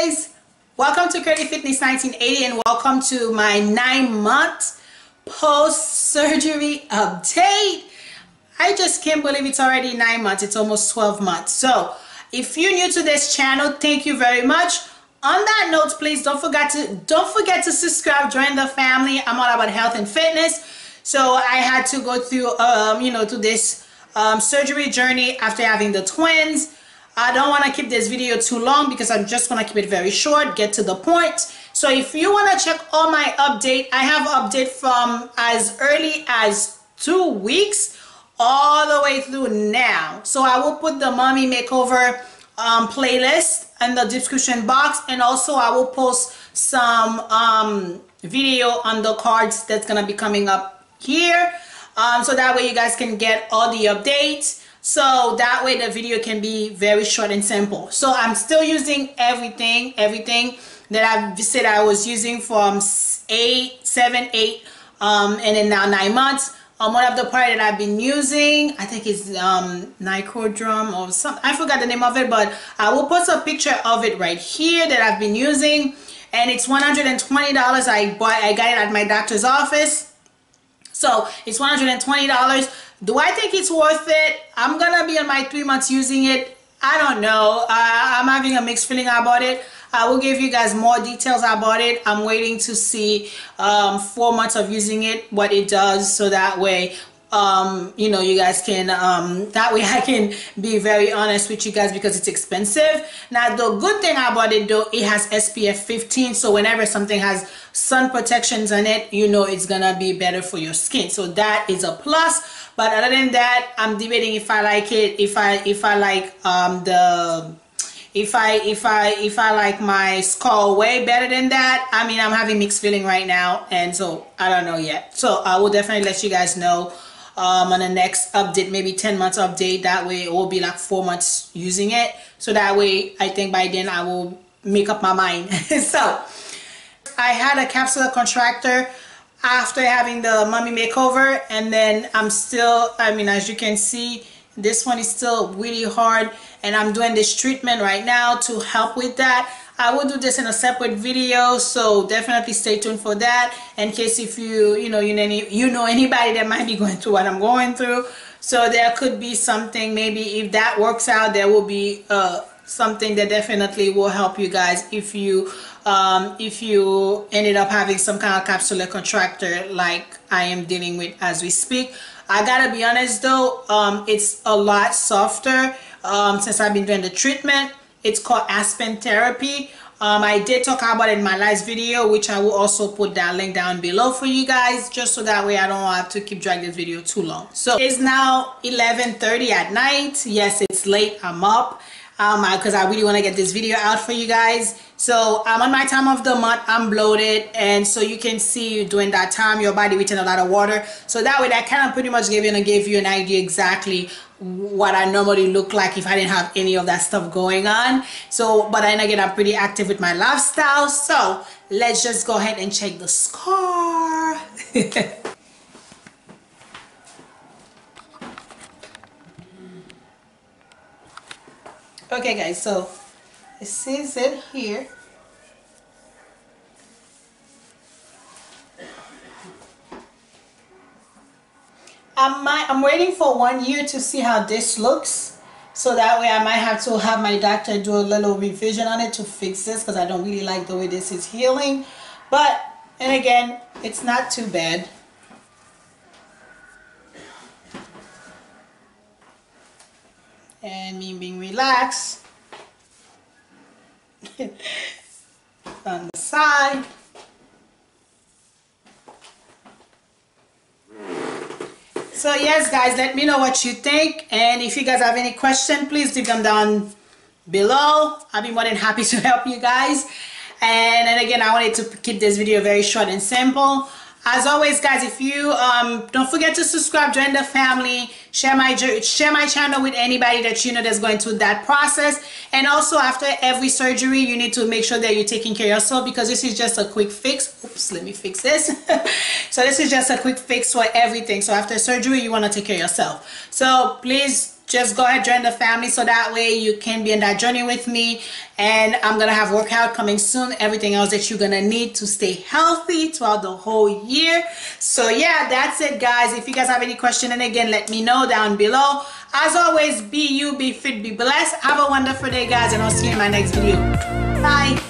guys, welcome to Curly Fitness 1980 and welcome to my 9-month post-surgery update. I just can't believe it's already 9 months. It's almost 12 months. So if you're new to this channel, thank you very much. On that note, please don't forget to subscribe, join the family. I'm all about health and fitness. So I had to go through to this surgery journey after having the twins. I don't want to keep this video too long because I'm just going to keep it very short, get to the point. So if you want to check all my update, I have update from as early as 2 weeks all the way through now. So I will put the mommy makeover playlist in the description box, and also I will post some video on the cards that's going to be coming up here, so that way you guys can get all the updates. So that way the video can be very short and simple. So I'm still using everything that I've said I was using from 7, 8, and then now 9 months. One of the product that I've been using, I think is Nicodrum or something. I forgot the name of it, but I will post a picture of it right here that I've been using, and it's $120. I got it at my doctor's office. So it's $120. Do I think it's worth it? I'm gonna be on my 3 months using it. I don't know. I'm having a mixed feeling about it. I will give you guys more details about it. I'm waiting to see 4 months of using it, what it does, so that way you guys can that way I can be very honest with you guys, because it's expensive. Now the good thing about it though, it has SPF 15, so whenever something has sun protections on it, it's gonna be better for your skin, so that is a plus. But other than that, I'm debating if I like it, if I like my skull way better than that. I mean, I'm having mixed feeling right now, and so I don't know yet. So I will definitely let you guys know on the next update, maybe 10 months update. That way it will be like 4 months using it, so that way I think by then I will make up my mind. So I had a capsule contractor after having the mommy makeover, and then I'm still, as you can see, this one is still really hard, and I'm doing this treatment right now to help with that. I will do this in a separate video, so definitely stay tuned for that, in case if you know anybody that might be going through what I'm going through. So there could be something, maybe if that works out, there will be something that definitely will help you guys if you ended up having some kind of capsular contractor like I am dealing with as we speak. I gotta be honest though, it's a lot softer since I've been doing the treatment. It's called Aspen therapy. I did talk about it in my last video, which I will also put that link down below for you guys, just so that way I don't have to keep dragging this video too long. So it's now 11:30 at night. Yes, it's late. I'm up because I really want to get this video out for you guys. So I'm on my time of the month. I'm bloated, and so you can see during that time your body retain a lot of water, so that way that kind of pretty much gave you an idea exactly what I normally look like if I didn't have any of that stuff going on. So but then again, I'm pretty active with my lifestyle, so let's just go ahead and check the scar. Okay guys, so this is it here. I'm waiting for 1 year to see how this looks, so that way I might have to have my doctor do a little revision on it to fix this, because I don't really like the way this is healing. But and again, it's not too bad. And me being relaxed on the side. So yes guys, let me know what you think, and if you guys have any question, please leave them down below. I'll be more than happy to help you guys. And then again, I wanted to keep this video very short and simple. As always guys, if you don't forget to subscribe, join the family, share my channel with anybody that you know that's going through that process. And also after every surgery, you need to make sure that you're taking care of yourself, because this is just a quick fix. Oops, let me fix this. So this is just a quick fix for everything. So after surgery, you want to take care of yourself. So please just go ahead, join the family, so that way you can be in that journey with me. And I'm gonna have workout coming soon, everything else that you're gonna need to stay healthy throughout the whole year. So yeah, that's it guys. If you guys have any question, and again, let me know down below. As always, be you, be fit, be blessed. Have a wonderful day guys, and I'll see you in my next video. Bye.